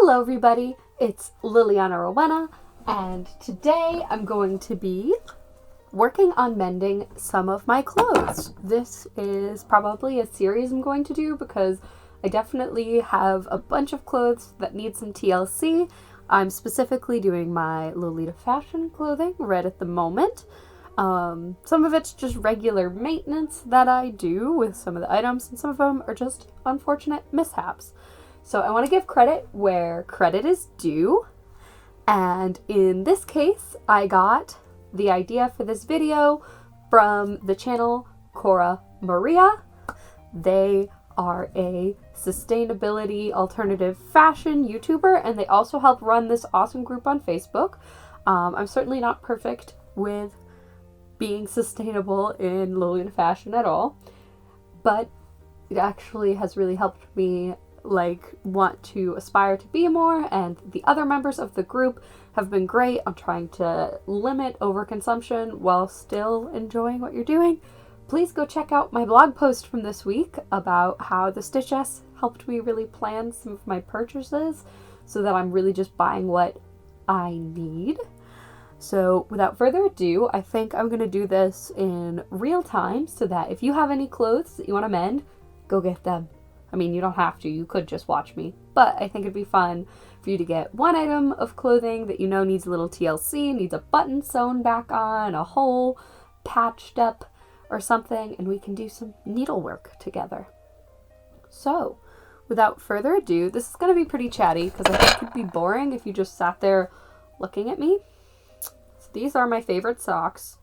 Hello everybody, it's Liliana Rowena, and today I'm going to be working on mending some of my clothes. This is probably a series I'm going to do because I definitely have a bunch of clothes that need some TLC. I'm specifically doing my Lolita fashion clothing right at the moment. Some of it's just regular maintenance that I do with some of the items, and some of them are just unfortunate mishaps. So I want to give credit where credit is due, and in this case, I got the idea for this video from the channel Cora Maria. They are a sustainability alternative fashion YouTuber, and they also help run this awesome group on Facebook. I'm certainly not perfect with being sustainable in Lolita fashion at all, but it actually has really helped me want to aspire to be more, and the other members of the group have been great on trying to limit overconsumption while still enjoying what you're doing. Please go check out my blog post from this week about how the Stitchess helped me really plan some of my purchases so that I'm really just buying what I need. So without further ado, I think I'm going to do this in real time so that if you have any clothes that you want to mend, go get them. I mean, you don't have to, you could just watch me, but I think it'd be fun for you to get one item of clothing that you know needs a little TLC, needs a button sewn back on, a hole patched up or something, and we can do some needlework together. So, without further ado, this is going to be pretty chatty because I think it'd be boring if you just sat there looking at me. So these are my favorite socks.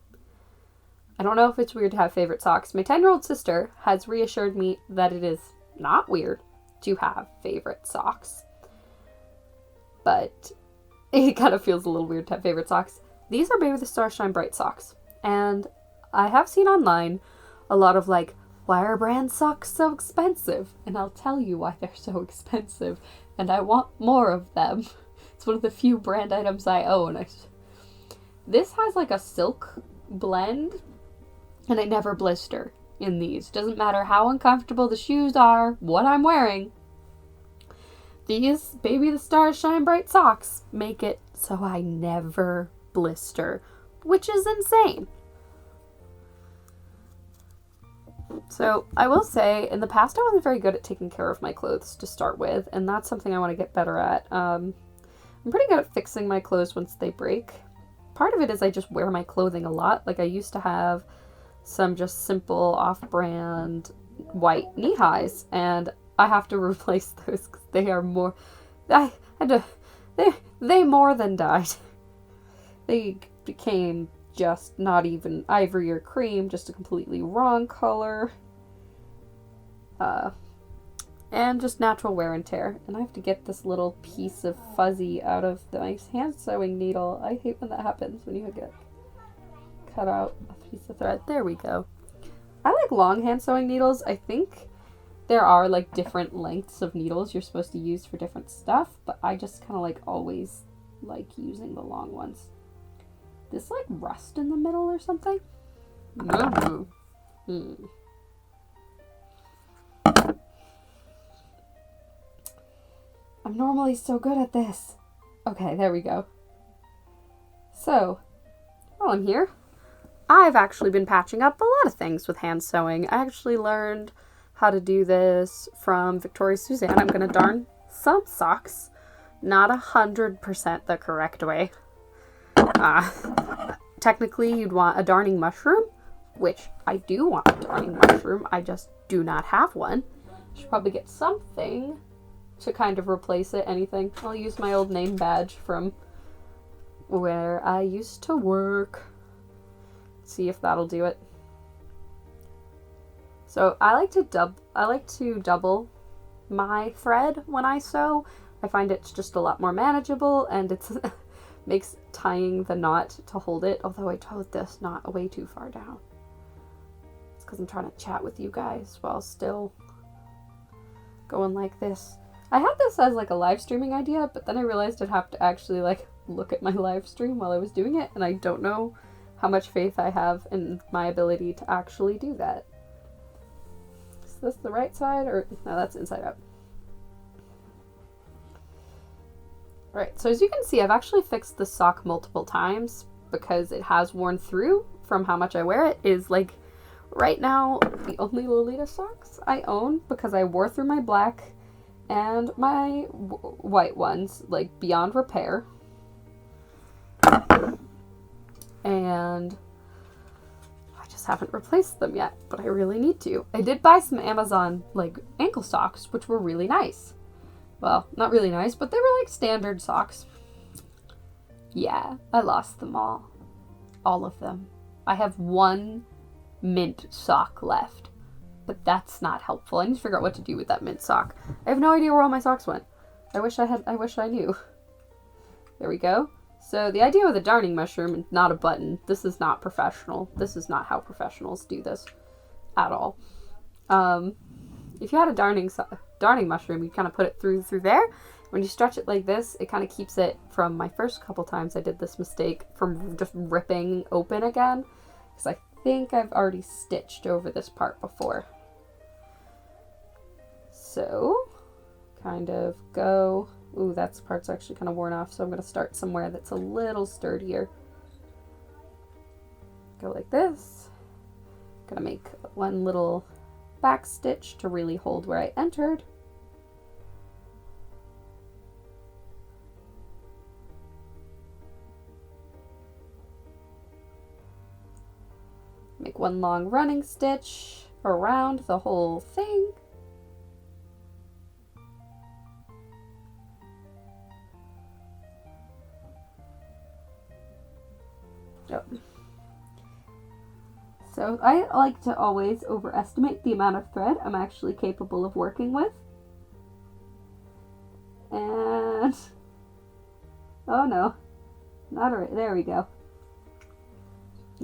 I don't know if it's weird to have favorite socks. My 10-year-old sister has reassured me that it is not weird to have favorite socks, but it kind of feels a little weird to have favorite socks. These are Baby the Star Shine Bright socks, and I have seen online a lot of why are brand socks so expensive? And I'll tell you why they're so expensive, and I want more of them. It's one of the few brand items I own. This has a silk blend, and I never blister in these. Doesn't matter how uncomfortable the shoes are, what I'm wearing. These Baby the Stars Shine Bright socks make it so I never blister, which is insane. So I will say, in the past I wasn't very good at taking care of my clothes to start with, and that's something I want to get better at. I'm pretty good at fixing my clothes once they break. Part of it is I just wear my clothing a lot. I used to have some just simple off-brand white knee-highs, and I have to replace those because they are more, they more than died. They became just not even ivory or cream, just a completely wrong color, and just natural wear and tear. And I have to get this little piece of fuzzy out of the hand sewing needle. I hate when that happens, when you get cut out a piece of thread. There we go. I like long hand sewing needles. I think there are different lengths of needles you're supposed to use for different stuff, but I just kind of always using the long ones. This rust in the middle or something? No. I'm normally so good at this. Okay, there we go. So, while I'm here, I've actually been patching up a lot of things with hand sewing. I actually learned how to do this from Victoria Suzanne. I'm going to darn some socks. Not 100% the correct way. Technically, you'd want a darning mushroom, which I do want a darning mushroom. I just do not have one. Should probably get something to kind of replace it. Anything. I'll use my old name badge from where I used to work. See if that'll do it. So I like to double my thread when I sew. I find it's just a lot more manageable, and it's makes tying the knot to hold it, although I towed this knot way too far down. It's because I'm trying to chat with you guys while still going like this. I had this as a live streaming idea, but then I realized I'd have to actually look at my live stream while I was doing it, and I don't know how much faith I have in my ability to actually do that. Is this the right side, or no, that's inside out. Right, so as you can see, I've actually fixed the sock multiple times because it has worn through from how much I wear it. Is like right now the only Lolita socks I own because I wore through my black and my white ones like beyond repair. And I just haven't replaced them yet, but I really need to. I did buy some Amazon like ankle socks, which were really nice. Well, not really nice, but they were like standard socks. Yeah, I lost them all. All of them. I have one mint sock left, but that's not helpful. I need to figure out what to do with that mint sock. I have no idea where all my socks went. I wish I knew. There we go. So the idea with a darning mushroom and not a button, this is not professional. This is not how professionals do this at all. If you had a darning mushroom, you kind of put it through there. When you stretch it like this, it kind of keeps it from, my first couple times I did this mistake, from just ripping open again. Because I think I've already stitched over this part before. So, kind of go... Ooh, that part's actually kind of worn off, so I'm going to start somewhere that's a little sturdier. Go like this. Gonna make one little back stitch to really hold where I entered. Make one long running stitch around the whole thing. Yep. So I like to always overestimate the amount of thread I'm actually capable of working with. And oh no, not right. There we go.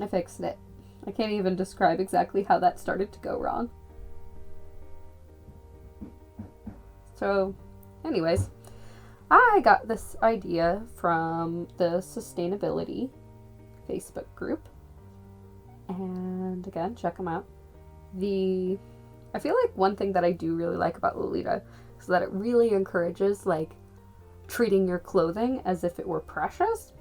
I fixed it. I can't even describe exactly how that started to go wrong. So, anyways, I got this idea from the sustainability Facebook group. And again, check them out. I feel like one thing that I do really like about Lolita is that it really encourages like treating your clothing as if it were precious.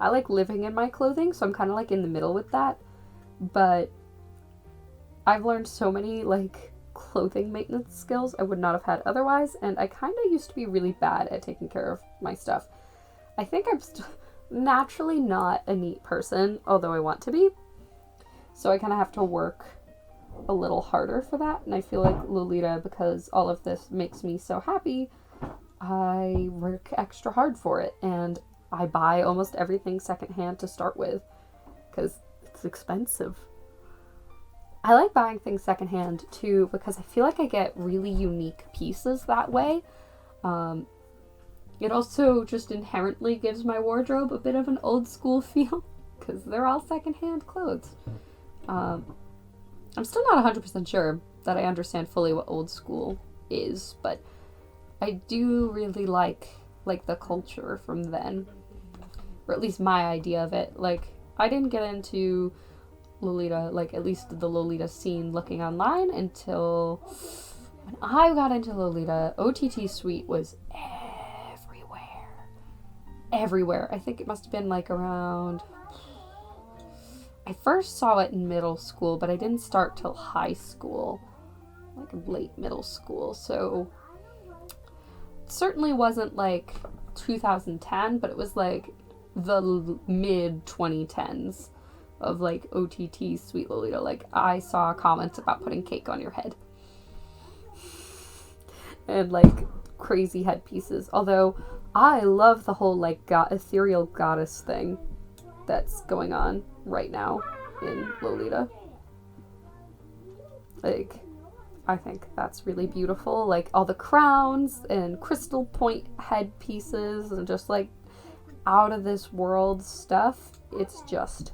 I like living in my clothing, so I'm kind of like in the middle with that. But I've learned so many like clothing maintenance skills I would not have had otherwise, and I kind of used to be really bad at taking care of my stuff. I think I'm naturally not a neat person, although I want to be. So I kind of have to work a little harder for that, and I feel like Lolita, because all of this makes me so happy, I work extra hard for it, and I buy almost everything secondhand to start with, because it's expensive. I like buying things secondhand too, because I feel like I get really unique pieces that way. It also just inherently gives my wardrobe a bit of an old school feel, because they're all secondhand clothes. I'm still not 100% sure that I understand fully what old school is, but I do really like the culture from then, or at least my idea of it. Like, I didn't get into Lolita, like at least the Lolita scene looking online, until when I got into Lolita. OTT Suite was everywhere. I think it must have been like around, I first saw it in middle school, but I didn't start till high school, like late middle school, so it certainly wasn't like 2010, but it was like the mid 2010s of like OTT Sweet Lolita. Like, I saw comments about putting cake on your head and like crazy headpieces, although I love the whole like ethereal goddess thing that's going on right now in Lolita. Like, I think that's really beautiful. Like, all the crowns and crystal point headpieces and just like out of this world stuff. It's just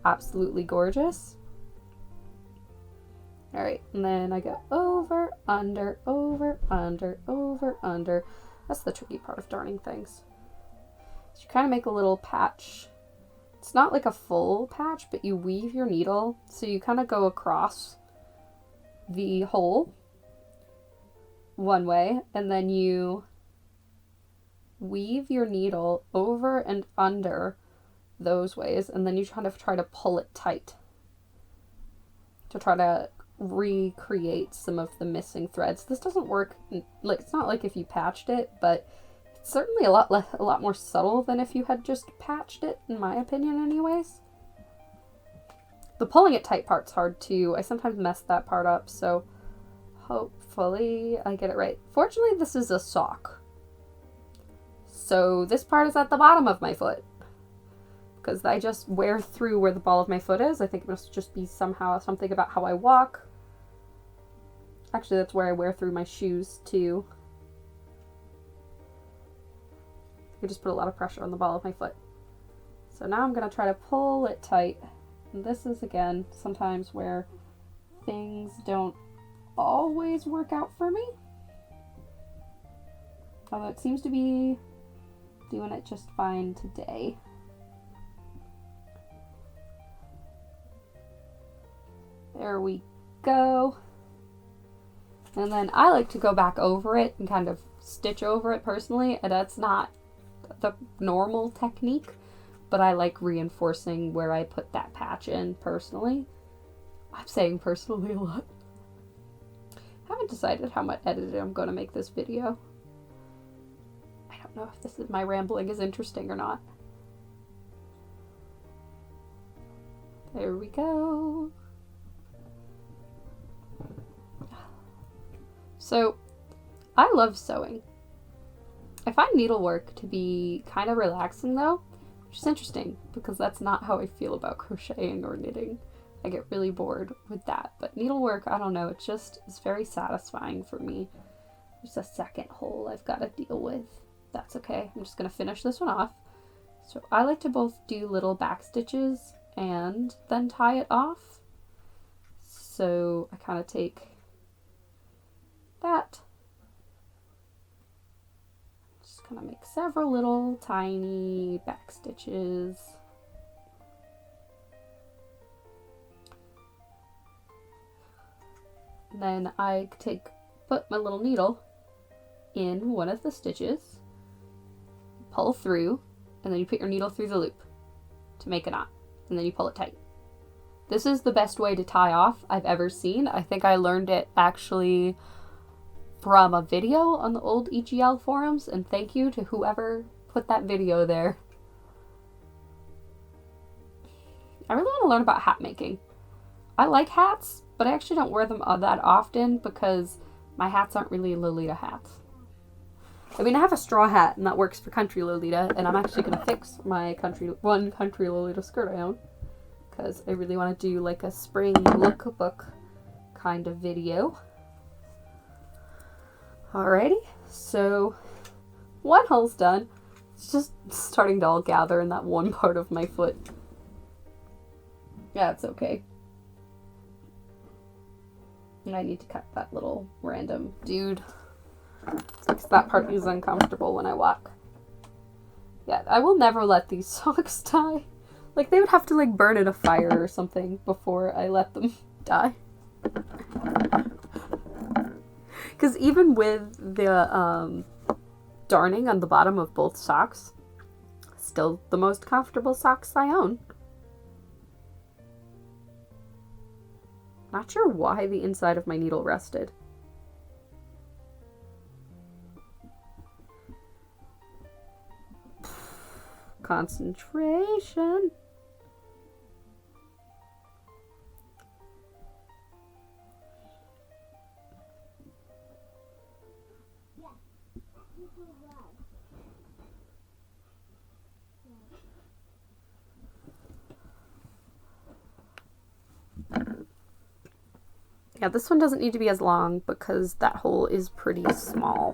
absolutely gorgeous. Alright, and then I go over, under, over, under, over, under. That's the tricky part of darning things. So you kind of make a little patch. It's not like a full patch, but you weave your needle, so you kind of go across the hole one way, and then you weave your needle over and under those ways, and then you kind of try to pull it tight to try to recreate some of the missing threads. This doesn't work, like, it's not like if you patched it, but it's certainly a lot more subtle than if you had just patched it, in my opinion anyways. The pulling it tight part's hard too. I sometimes mess that part up, so hopefully I get it right. Fortunately, this is a sock, so this part is at the bottom of my foot, because I just wear through where the ball of my foot is. I think it must just be somehow something about how I walk. Actually, that's where I wear through my shoes too. I just put a lot of pressure on the ball of my foot. So now I'm going to try to pull it tight. And this is, again, sometimes where things don't always work out for me. Although it seems to be doing it just fine today. There we go. And then I like to go back over it and kind of stitch over it personally. And that's not the normal technique, but I like reinforcing where I put that patch in personally. I'm saying personally a lot. I haven't decided how much editing I'm going to make this video. I don't know if my rambling is interesting or not. There we go. So, I love sewing. I find needlework to be kind of relaxing though, which is interesting because that's not how I feel about crocheting or knitting. I get really bored with that, but needlework, I don't know, it's very satisfying for me. There's a second hole I've got to deal with. That's okay, I'm just going to finish this one off. So I like to both do little back stitches and then tie it off. So I kind of take that. Just kind of make several little tiny back stitches. And then I put my little needle in one of the stitches, pull through, and then you put your needle through the loop to make a knot, and then you pull it tight. This is the best way to tie off I've ever seen. I think I learned it actually from a video on the old EGL forums, and thank you to whoever put that video there. I really want to learn about hat making. I like hats, but I actually don't wear them that often because my hats aren't really Lolita hats. I mean, I have a straw hat, and that works for Country Lolita, and I'm actually going to fix my Country Lolita skirt I own, because I really want to do like a spring lookbook kind of video. Alrighty, so one hole's done. It's just starting to all gather in that one part of my foot. Yeah, it's okay. And I need to cut that little random dude, because that part is uncomfortable when I walk. Yeah, I will never let these socks die. Like, they would have to, like, burn in a fire or something before I let them die. Because even with the darning on the bottom of both socks, still the most comfortable socks I own. Not sure why the inside of my needle rested. Concentration. Yeah, this one doesn't need to be as long because that hole is pretty small.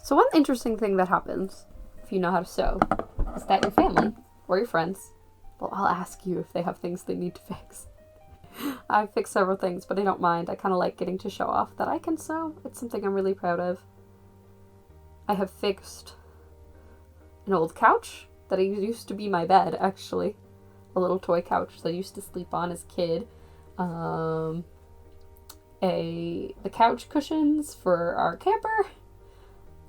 So one interesting thing that happens if you know how to sew is that your family or your friends will all ask you if they have things they need to fix. I've fixed several things, but I don't mind. I kind of like getting to show off that I can sew. It's something I'm really proud of. I have fixed an old couch that used to be my bed, actually. A little toy couch that I used to sleep on as a kid. The couch cushions for our camper.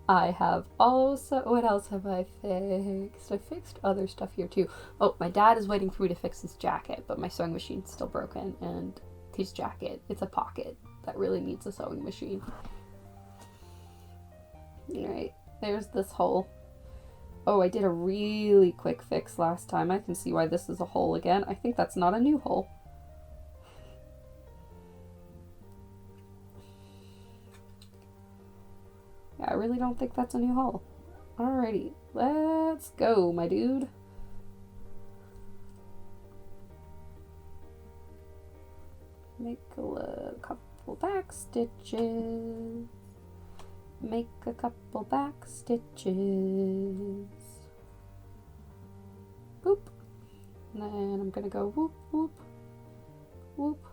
I have also, what else have I fixed? I fixed other stuff here too. Oh, my dad is waiting for me to fix his jacket, but my sewing machine's still broken, and his jacket, it's a pocket that really needs a sewing machine. Alright, there's this hole. Oh, I did a really quick fix last time. I can see why this is a hole again. I think that's not a new hole. Yeah, I really don't think that's a new hole. Alrighty, let's go, my dude. Make a couple back stitches. Make a couple back stitches. Boop. And then I'm gonna go whoop, whoop, whoop,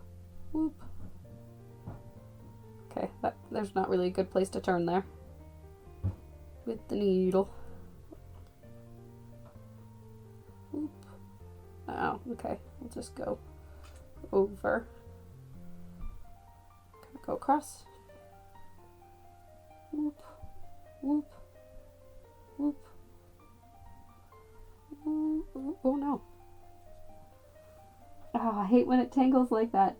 whoop. Okay, there's not really a good place to turn there with the needle. Whoop. Oh, okay. We'll just go over. Go across. Whoop, whoop, whoop. Oh no. Oh, I hate when it tangles like that.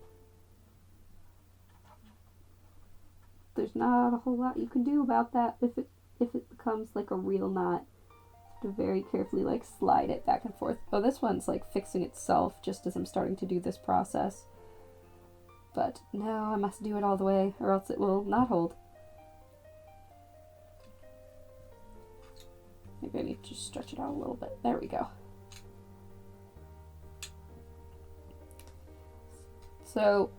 There's not a whole lot you can do about that if it becomes like a real knot. You have to very carefully like slide it back and forth. Oh, this one's like fixing itself just as I'm starting to do this process. But no, I must do it all the way or else it will not hold. Maybe I need to just stretch it out a little bit. There we go. So,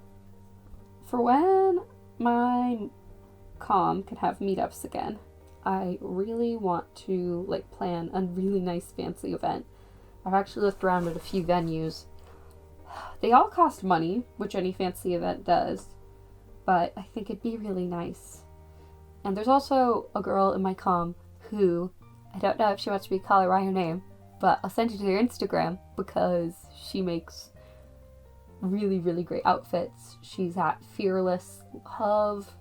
for when my comm can have meetups again, I really want to like plan a really nice fancy event. I've actually looked around at a few venues. They all cost money, which any fancy event does, but I think it'd be really nice. And there's also a girl in my comm who, I don't know if she wants me to call her by her name, but I'll send you to her Instagram because she makes really, really great outfits. She's at Fearless Love.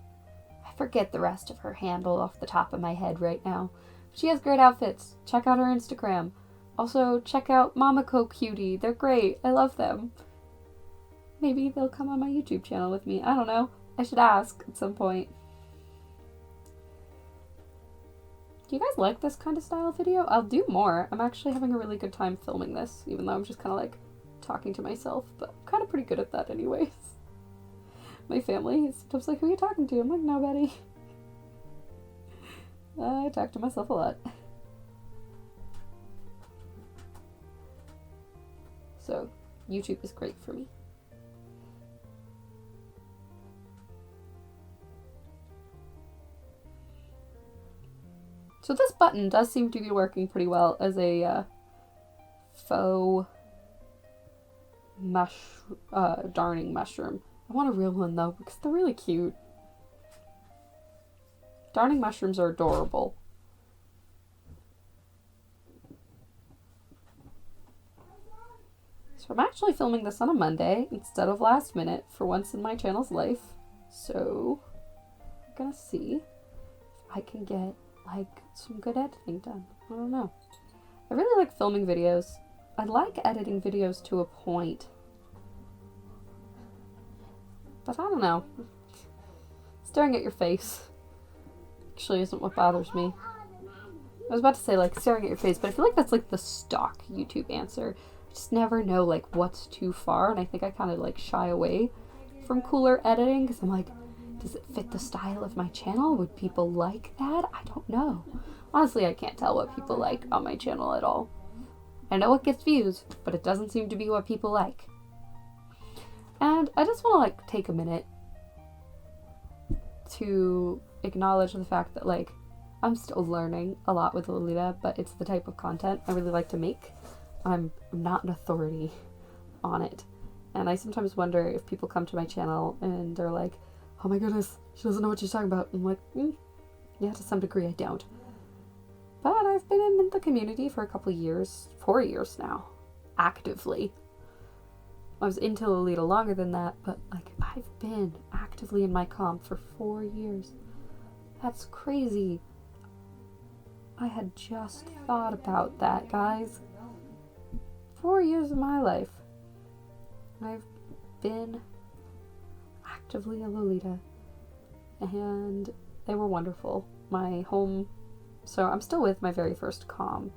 I forget the rest of her handle off the top of my head right now. She has great outfits. Check out her Instagram. Also, check out Mamako Cutie. They're great. I love them. Maybe they'll come on my YouTube channel with me. I don't know. I should ask at some point. Do you guys like this kind of style video? I'll do more. I'm actually having a really good time filming this, even though I'm just kind of like talking to myself, but I'm kind of pretty good at that anyways. My family is sometimes like, who are you talking to? I'm like, nobody. I talk to myself a lot. So, YouTube is great for me. So this button does seem to be working pretty well as a faux darning mushroom. I want a real one though because they're really cute. Darning mushrooms are adorable. So I'm actually filming this on a Monday instead of last minute for once in my channel's life. So I'm gonna see if I can get like some good editing done. I don't know. I really like filming videos. I like editing videos to a point. But I don't know. Staring at your face actually isn't what bothers me. I was about to say like staring at your face, but I feel like that's like the stock YouTube answer. I just never know like what's too far, and I think I kind of like shy away from cooler editing because I'm like, does it fit the style of my channel? Would people like that? I don't know. Honestly, I can't tell what people like on my channel at all. I know it gets views, but it doesn't seem to be what people like. And I just want to like take a minute to acknowledge the fact that like I'm still learning a lot with Lolita, but it's the type of content I really like to make. I'm not an authority on it. And I sometimes wonder if people come to my channel and they're like, oh my goodness, she doesn't know what she's talking about. I'm like, yeah, to some degree I don't. But I've been in the community for a couple of years, 4 years now, actively. I was into Lolita longer than that, but like I've been actively in my comp for 4 years. That's crazy. I had just thought about that, guys. 4 years of my life, I've been actively a Lolita, and they were wonderful. My home, so I'm still with my very first comm,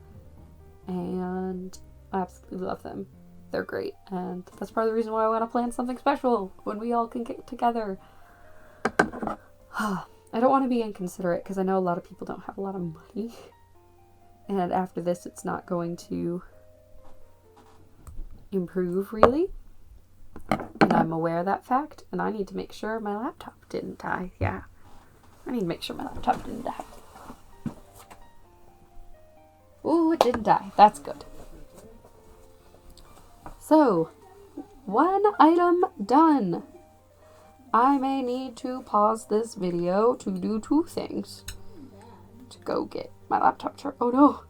and I absolutely love them. They're great, and that's part of the reason why I want to plan something special when we all can get together. I don't want to be inconsiderate because I know a lot of people don't have a lot of money, and after this it's not going to improve really, and I'm aware of that fact, and I need to make sure my laptop didn't die. Yeah, I need to make sure my laptop didn't die. Ooh, it didn't die. That's good. So, one item done. I may need to pause this video to do 2 things. To go get my laptop charger. Oh no!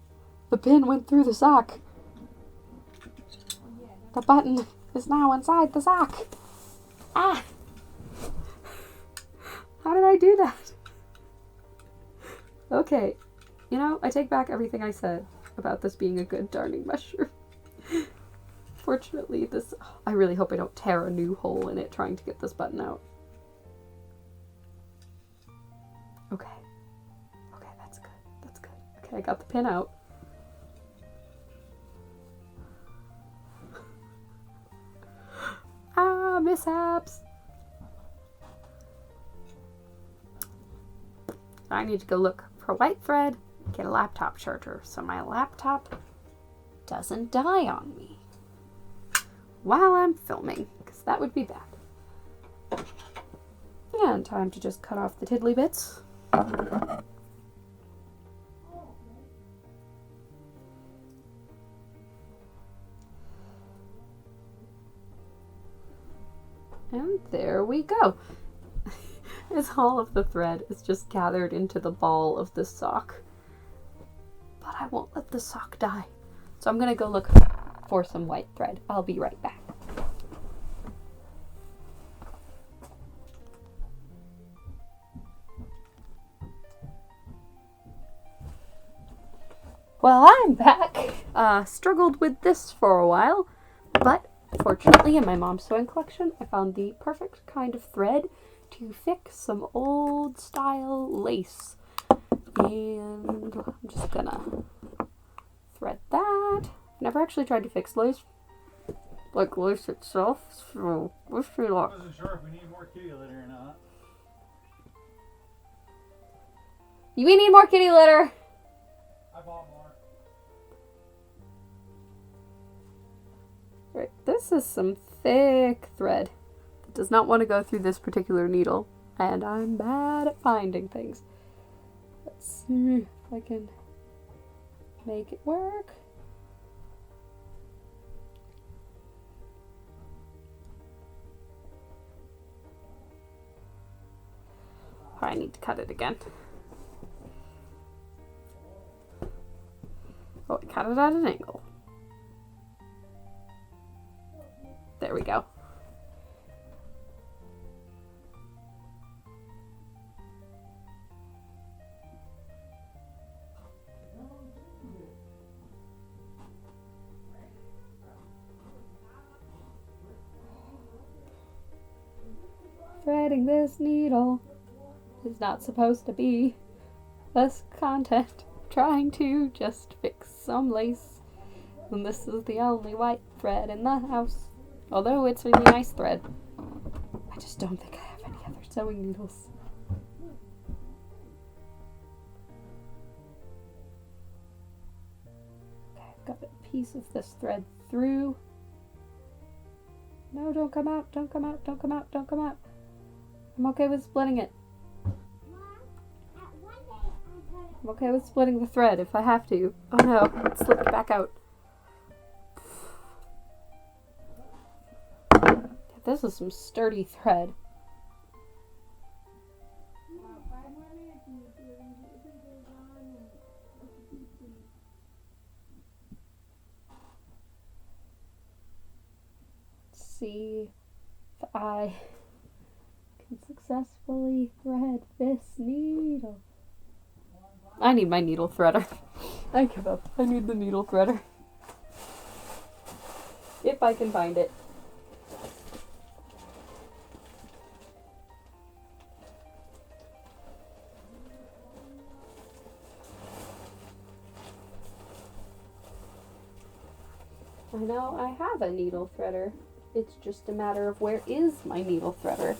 The pin went through the sock. The button is now inside the sock. Ah! How did I do that? Okay. You know, I take back everything I said about this being a good darning mushroom. Fortunately, I really hope I don't tear a new hole in it trying to get this button out. Okay. Okay, that's good. That's good. Okay, I got the pin out. Ah, mishaps! I need to go look for white thread, get a laptop charger so my laptop doesn't die on me while I'm filming, because that would be bad. And time to just cut off the tiddly bits. And there we go. As all of the thread is just gathered into the ball of the sock. But I won't let the sock die. So I'm going to go look for some white thread. I'll be right back. Well, I'm back. Struggled with this for a while, but fortunately in my mom's sewing collection I found the perfect kind of thread to fix some old style lace. And I'm just gonna thread that. I've never actually tried to fix lace, like lace itself, so wish me luck. I wasn't sure if we need more kitty litter or not. We need more kitty litter! I bought more. Right, this is some thick thread. It does not want to go through this particular needle, and I'm bad at finding things. Let's see if I can make it work. Oh, I need to cut it again. Oh, I cut it at an angle. There we go. Threading this needle is not supposed to be less content. Trying to just fix some lace, and this is the only white thread in the house. Although it's really nice thread. I just don't think I have any other sewing needles. Okay, I've got a piece of this thread through. No, don't come out, don't come out, don't come out, don't come out. I'm okay with splitting it. I'm okay with splitting the thread if I have to. Oh no, it slipped back out. This is some sturdy thread. Let's see if I can successfully thread this needle. I need my needle threader. I give up. I need the needle threader. If I can find it. I know I have a needle threader. It's just a matter of where is my needle threader.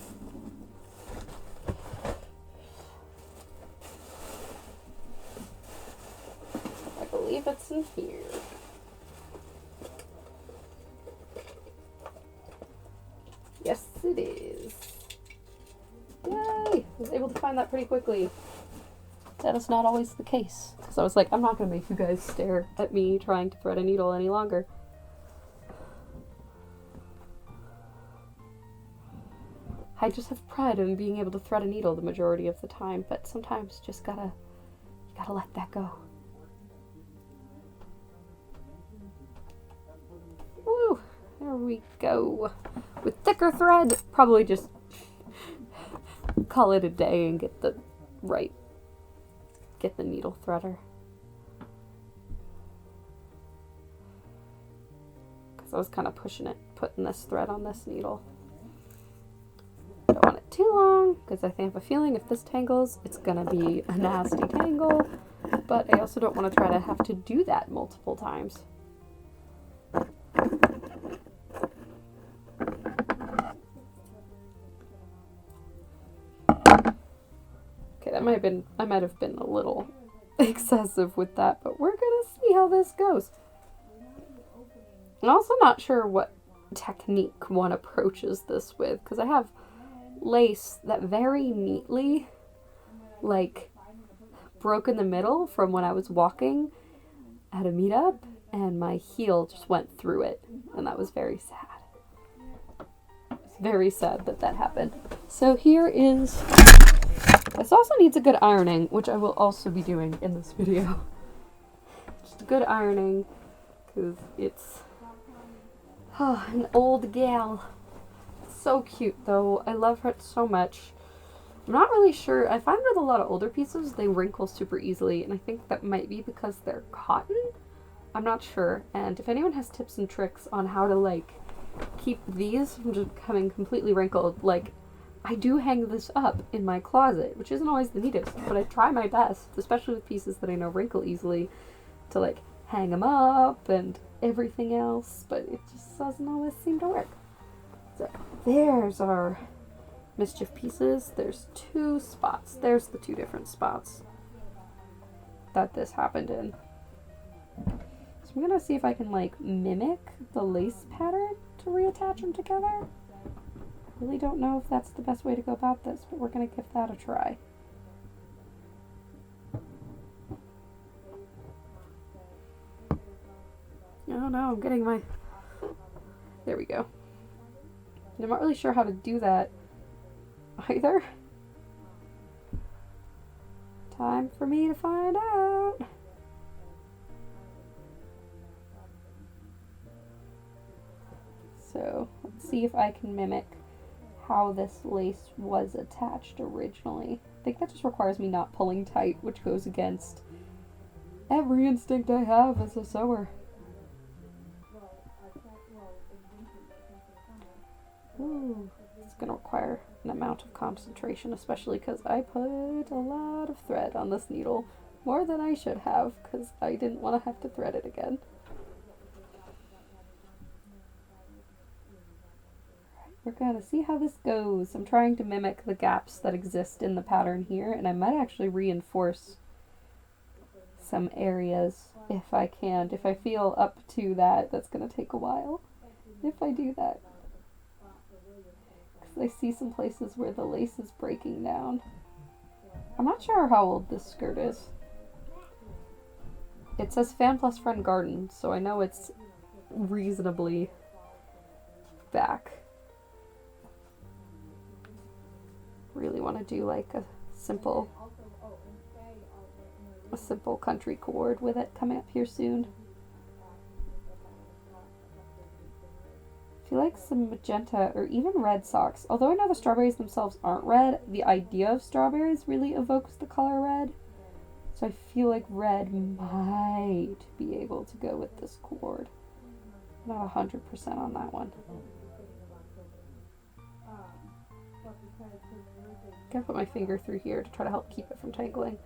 I believe it's in here. Yes, it is. Yay! I was able to find that pretty quickly. That is not always the case. Because I was like, I'm not going to make you guys stare at me trying to thread a needle any longer. I just have pride in being able to thread a needle the majority of the time, but sometimes you gotta let that go. Woo! There we go. With thicker thread, probably just call it a day and get the needle threader. Because I was kind of putting this thread on this needle. Don't want it too long, because I have a feeling if this tangles, it's gonna be a nasty tangle, but I also don't want to try to have to do that multiple times. Okay, I might have been a little excessive with that, but we're gonna see how this goes. I'm also not sure what technique one approaches this with, because I have lace that very neatly broke in the middle from when I was walking at a meetup, and my heel just went through it, and that was very sad. It's very sad that happened. So here is, this also needs a good ironing, which I will also be doing in this video. Just a good ironing, because it's an old gal. So cute though. I love her so much. I'm not really sure. I find with a lot of older pieces they wrinkle super easily, and I think that might be because they're cotton. I'm not sure. And if anyone has tips and tricks on how to keep these from just becoming completely wrinkled, I do hang this up in my closet, which isn't always the neatest, but I try my best, especially with pieces that I know wrinkle easily, to hang them up and everything else, but it just doesn't always seem to work. So there's our mischief pieces. There's 2 spots. There's the 2 different spots that this happened in. So I'm gonna see if I can mimic the lace pattern to reattach them together. Really don't know if that's the best way to go about this, but we're gonna give that a try. Oh no, I'm getting my... There we go. I'm not really sure how to do that either. Time for me to find out. So, let's see if I can mimic how this lace was attached originally. I think that just requires me not pulling tight, which goes against every instinct I have as a sewer. Ooh, it's going to require an amount of concentration, especially because I put a lot of thread on this needle. More than I should have, because I didn't want to have to thread it again. We're going to see how this goes. I'm trying to mimic the gaps that exist in the pattern here, and I might actually reinforce some areas if I can. If I feel up to that, that's going to take a while if I do that. I see some places where the lace is breaking down. I'm not sure how old this skirt is. It says Fan Plus Friend Garden, so I know it's reasonably back. Really want to do a simple country chord with it coming up here soon. If you like some magenta or even red socks, although I know the strawberries themselves aren't red, the idea of strawberries really evokes the color red. So I feel like red might be able to go with this cord. Not 100% on that one. I'm gonna put my finger through here to try to help keep it from tangling.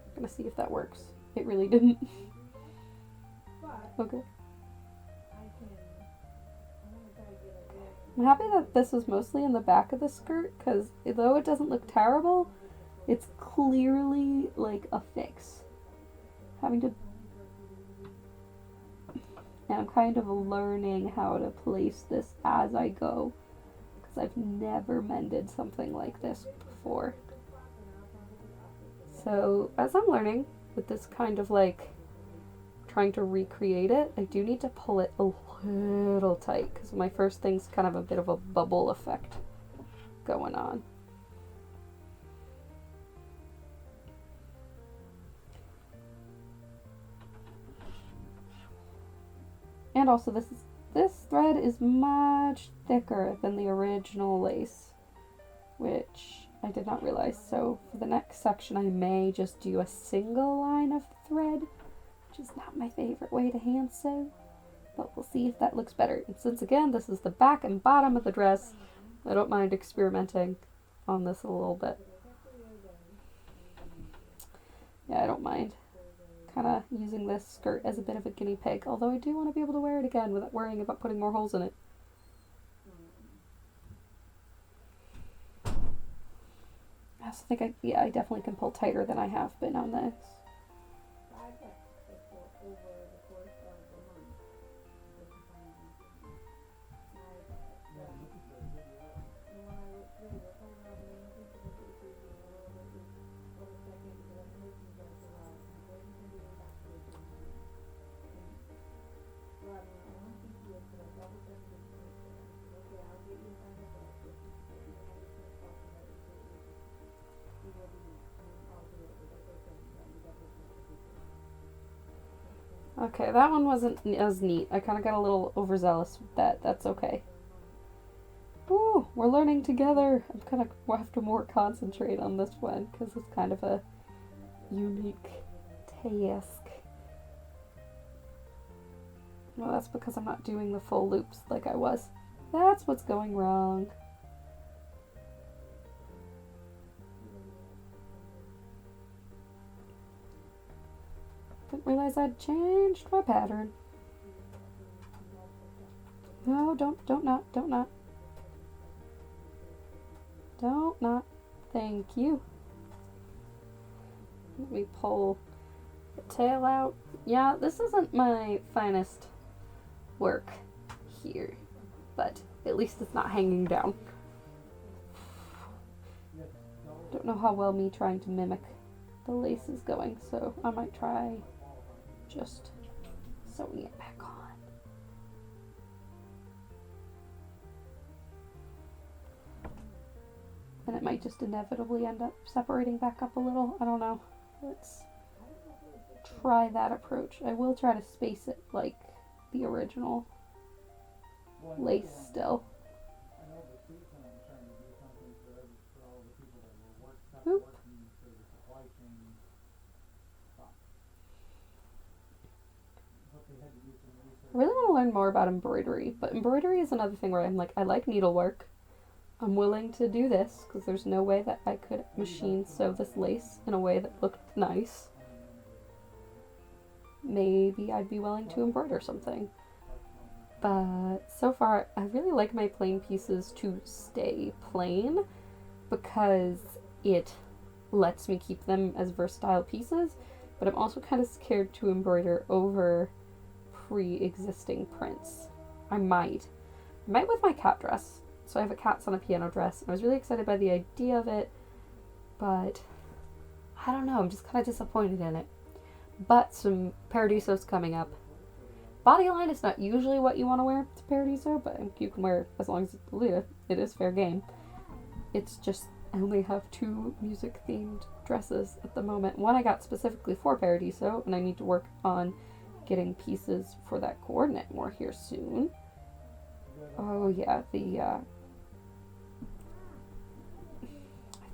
I'm gonna see if that works. It really didn't. Okay. I'm happy that this is mostly in the back of the skirt, because though it doesn't look terrible, it's clearly like a fix. And I'm kind of learning how to place this as I go, because I've never mended something like this before. So as I'm learning with this kind of like trying to recreate it, I do need to pull it a little tight, because my first thing's kind of a bit of a bubble effect going on. And also this thread is much thicker than the original lace, which I did not realize. So for the next section I may just do a single line of thread, which is not my favorite way to hand sew, but we'll see if that looks better. And since again this is the back and bottom of the dress, I don't mind experimenting on this a little bit. Yeah, I don't mind kind of using this skirt as a bit of a guinea pig, although I do want to be able to wear it again without worrying about putting more holes in it. I also think I definitely can pull tighter than I have been on this. Okay, that one wasn't as neat. I kind of got a little overzealous with that. That's okay. Ooh, we're learning together. I'm kind of have to more concentrate on this one because it's kind of a unique task. No, that's because I'm not doing the full loops like I was. That's what's going wrong. Didn't realize I'd changed my pattern. No, don't not. Don't not. Thank you. Let me pull the tail out. Yeah, this isn't my finest work here, but at least it's not hanging down. Don't know how well me trying to mimic the lace is going, so I might try just sewing it back on. And it might just inevitably end up separating back up a little. I don't know. Let's try that approach. I will try to space it like the original lace still. Oop. I really want to learn more about embroidery, but embroidery is another thing where I'm like, I like needlework. I'm willing to do this because there's no way that I could machine sew this lace in a way that looked nice. Maybe I'd be willing to embroider something. But so far, I really like my plain pieces to stay plain because it lets me keep them as versatile pieces, but I'm also kind of scared to embroider over pre-existing prints. I might with my cat dress. So I have a Cats on a Piano dress, and I was really excited by the idea of it, but I don't know, I'm just kind of disappointed in it. But some Paradiso's coming up. Bodyline is not usually what you want to wear to Paradiso, but you can wear it as long as it's Lolita. It is fair game. It's just, I only have 2 music-themed dresses at the moment. One I got specifically for Paradiso, and I need to work on getting pieces for that coordinate more here soon. Oh yeah, I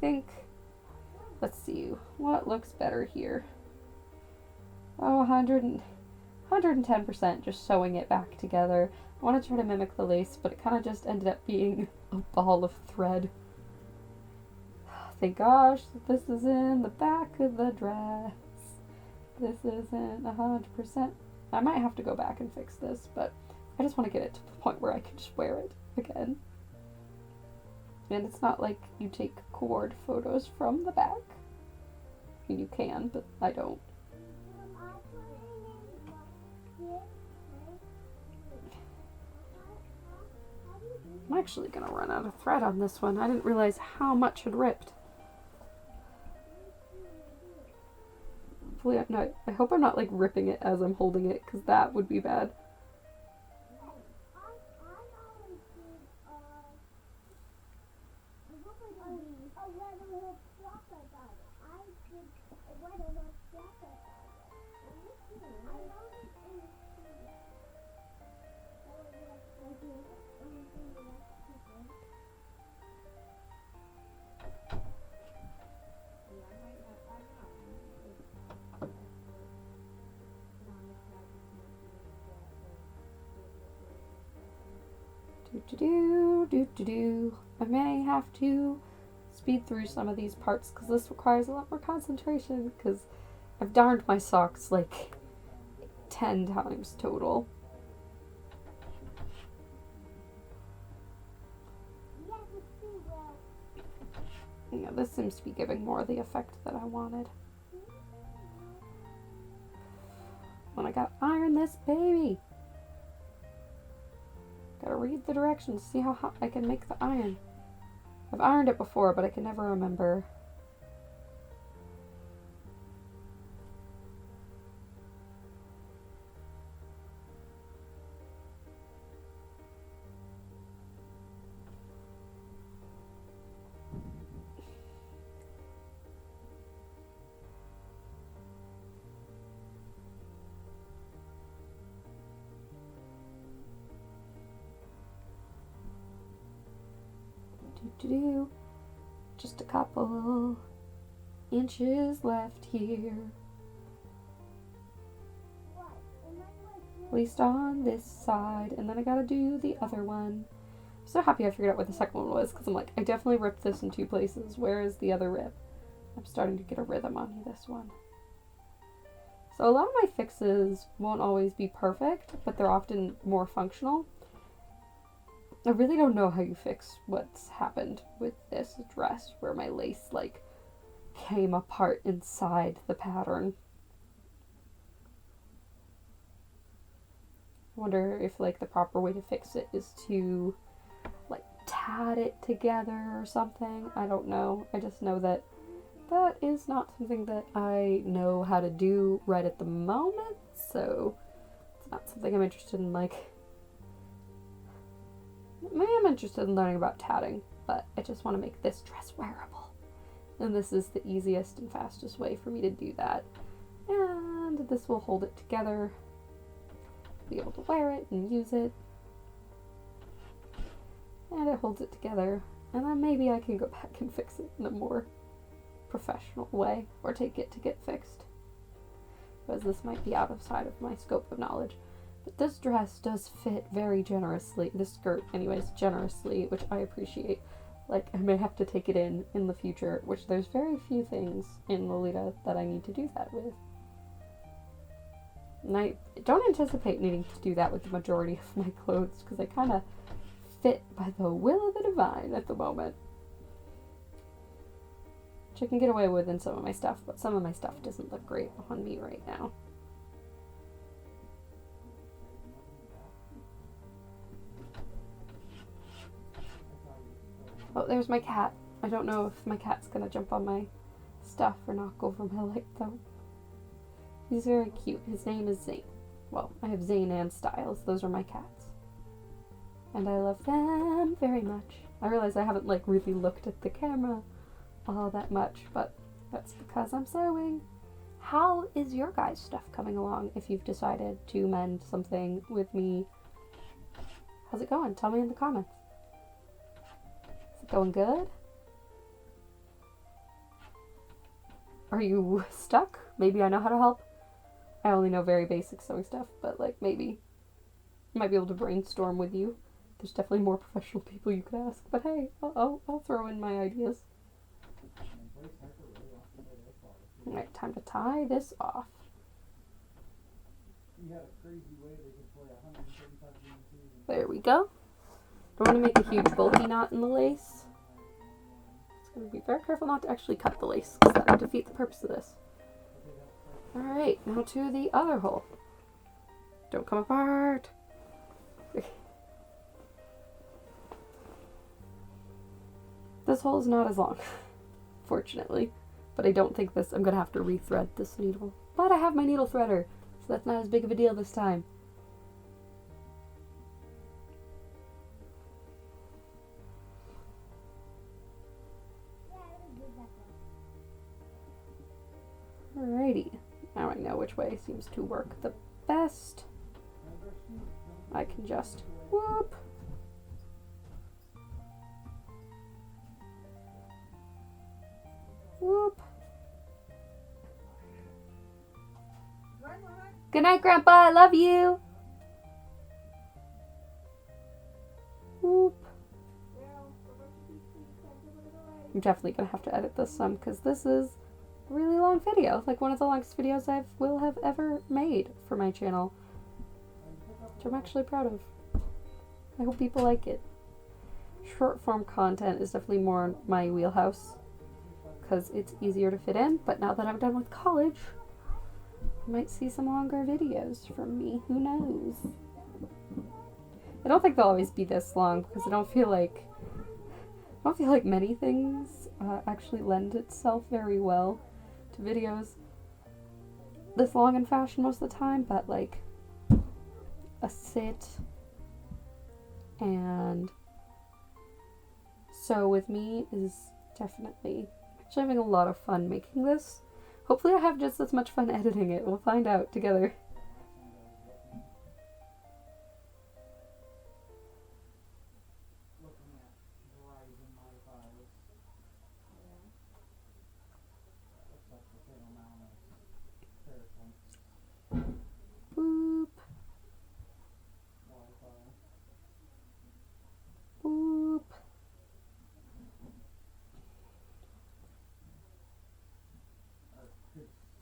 think, let's see, what looks better here? 110% just sewing it back together. I want to try to mimic the lace, but it kind of just ended up being a ball of thread. Thank gosh that this is in the back of the dress. This isn't 100%. I might have to go back and fix this, but I just want to get it to the point where I can just wear it again. And it's not like you take cord photos from the back. I mean, you can, but I don't. I'm actually going to run out of thread on this one. I didn't realize how much had ripped. Hopefully I hope I'm not like ripping it as I'm holding it, because that would be bad. I may have to speed through some of these parts because this requires a lot more concentration, because I've darned my socks like 10 times total. Yeah, this seems to be giving more of the effect that I wanted. When I gotta iron this baby. Gotta read the directions, see how hot I can make the iron. I've ironed it before, but I can never remember. Just a couple inches left here. At least on this side. And then I gotta do the other one. I'm so happy I figured out what the second one was, because I'm like, I definitely ripped this in 2 places. Where is the other rip? I'm starting to get a rhythm on this one. So a lot of my fixes won't always be perfect, but they're often more functional. I really don't know how you fix what's happened with this dress, where my lace like came apart inside the pattern. I wonder if like the proper way to fix it is to like tat it together or something. I don't know. I just know that that is not something that I know how to do right at the moment, so it's not something I'm interested in like. I am interested in learning about tatting, but I just want to make this dress wearable. And this is the easiest and fastest way for me to do that. And this will hold it together. Be able to wear it and use it. And it holds it together. And then maybe I can go back and fix it in a more professional way, or take it to get fixed. Because this might be outside of my scope of knowledge. But this dress does fit very generously, this skirt anyways, generously, which I appreciate. Like, I may have to take it in the future, which there's very few things in Lolita that I need to do that with. And I don't anticipate needing to do that with the majority of my clothes, because they kind of fit by the will of the divine at the moment. Which I can get away with in some of my stuff, but some of my stuff doesn't look great on me right now. Oh, there's my cat. I don't know if my cat's gonna jump on my stuff or knock over my light, though. He's very cute. His name is Zane. Well, I have Zane and Styles. Those are my cats. And I love them very much. I realize I haven't, like, really looked at the camera all that much, but that's because I'm sewing. How is your guys' stuff coming along if you've decided to mend something with me? How's it going? Tell me in the comments. Going good? Are you stuck? Maybe I know how to help. I only know very basic sewing stuff, but like maybe I might be able to brainstorm with you. There's definitely more professional people you could ask, but hey, I'll throw in my ideas. Alright, time to tie this off. There we go. Don't want to make a huge bulky knot in the lace. It's going to be very careful not to actually cut the lace, because that would defeat the purpose of this. Alright, now to the other hole. Don't come apart. This hole is not as long, fortunately. But I don't think I'm going to have to rethread this needle. But I have my needle threader, so that's not as big of a deal this time. Alrighty, now I know which way seems to work the best. I can just whoop. Whoop. Good night, Grandpa. I love you. Whoop. I'm definitely going to have to edit this some because this is a really long video. Like one of the longest videos I will have ever made for my channel. Which I'm actually proud of. I hope people like it. Short form content is definitely more my wheelhouse because it's easier to fit in. But now that I'm done with college, you might see some longer videos from me. Who knows? I don't think they'll always be this long because I don't feel like many things actually lend itself very well to videos this long in fashion most of the time. But like a sit and sew with me is definitely actually having a lot of fun making this. Hopefully I have just as much fun editing it. We'll find out together. Boop. Boop.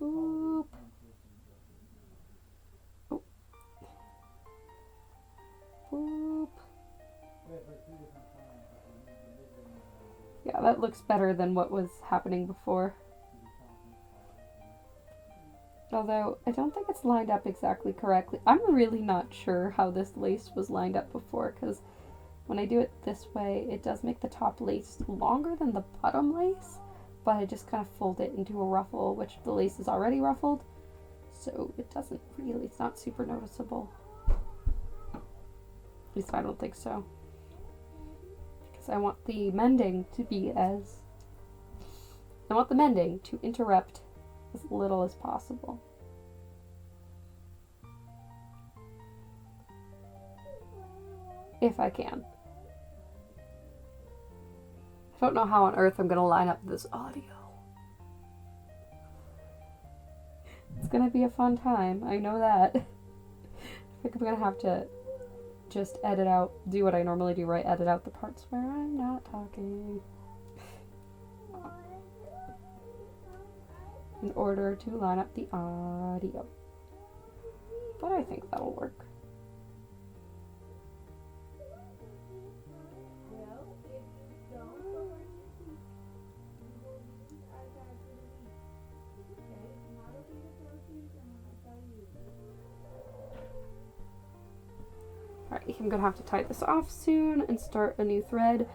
Boop. Oh. Boop. Yeah, that looks better than what was happening before. Although, I don't think it's lined up exactly correctly. I'm really not sure how this lace was lined up before, because when I do it this way, it does make the top lace longer than the bottom lace, but I just kind of fold it into a ruffle, which the lace is already ruffled, so it doesn't really, it's not super noticeable. At least I don't think so. Because I want the mending to interrupt as little as possible. If I can. I don't know how on earth I'm going to line up this audio. It's going to be a fun time. I know that. I think I'm going to have to just do what I normally do, right? Edit out the parts where I'm not talking. In order to line up the audio. But I think that'll work. Alright, I'm gonna have to tie this off soon and start a new thread.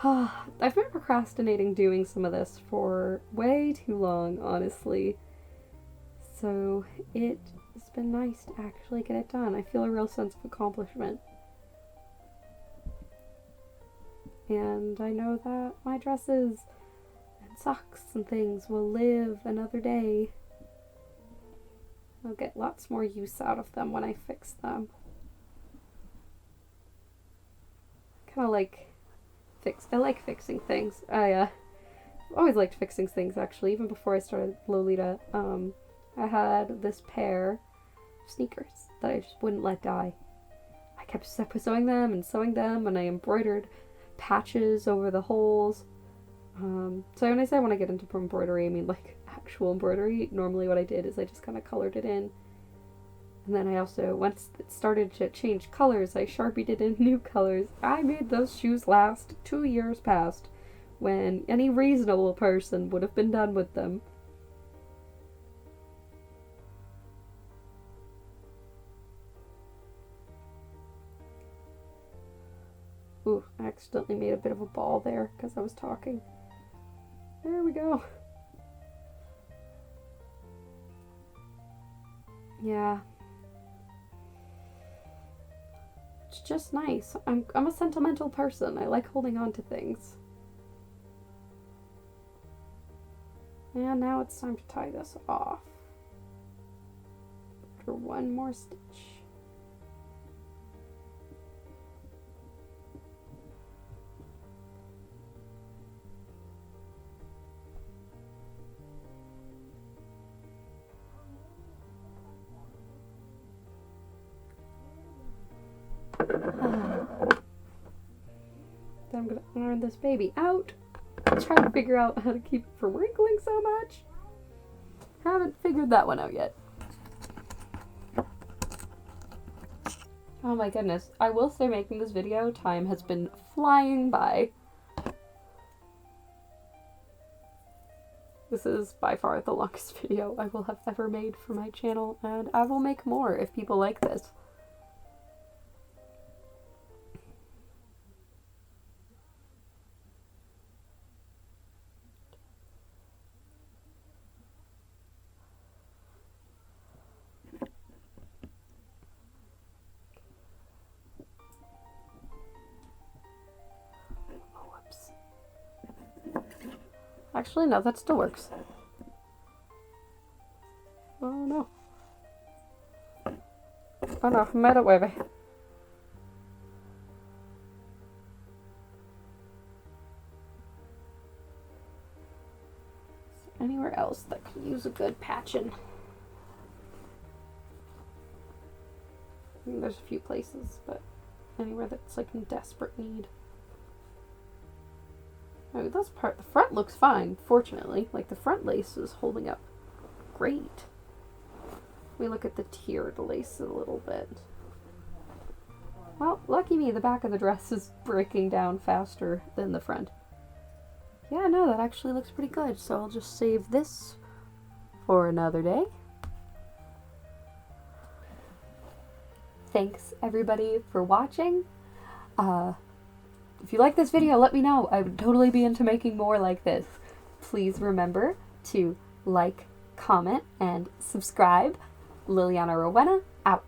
I've been procrastinating doing some of this for way too long, honestly. So it's been nice to actually get it done. I feel a real sense of accomplishment. And I know that my dresses and socks and things will live another day. I'll get lots more use out of them when I fix them. I like fixing things. I always liked fixing things, actually, even before I started Lolita. I had this pair of sneakers that I just wouldn't let die. I kept sewing them, and I embroidered patches over the holes. So when I say I want to get into embroidery, I mean like actual embroidery. Normally what I did is I just kind of colored it in. And then I also, once it started to change colors, I Sharpied it in new colors. I made those shoes last 2 years past, when any reasonable person would have been done with them. Ooh, I accidentally made a bit of a ball there because I was talking. There we go. Yeah. It's just nice. I'm a sentimental person. I like holding on to things. And now it's time to tie this off. For one more stitch. Then I'm gonna iron this baby out. Try to figure out how to keep it from wrinkling so much. Haven't figured that one out yet. Oh my goodness. I will say, making this video, time has been flying by. This is by far the longest video I will have ever made for my channel, and I will make more if people like this. Actually, no, that still works. Oh no. Oh no, me lo mueve. Anywhere else that could use a good patching? I mean, there's a few places, but anywhere that's like in desperate need. Oh, this part, the front looks fine, fortunately. Like, the front lace is holding up great. We look at the tiered lace a little bit. Well, lucky me, the back of the dress is breaking down faster than the front. Yeah, no, that actually looks pretty good, so I'll just save this for another day. Thanks, everybody, for watching. If you like this video, let me know. I would totally be into making more like this. Please remember to like, comment, and subscribe. Liliana Rowena, out.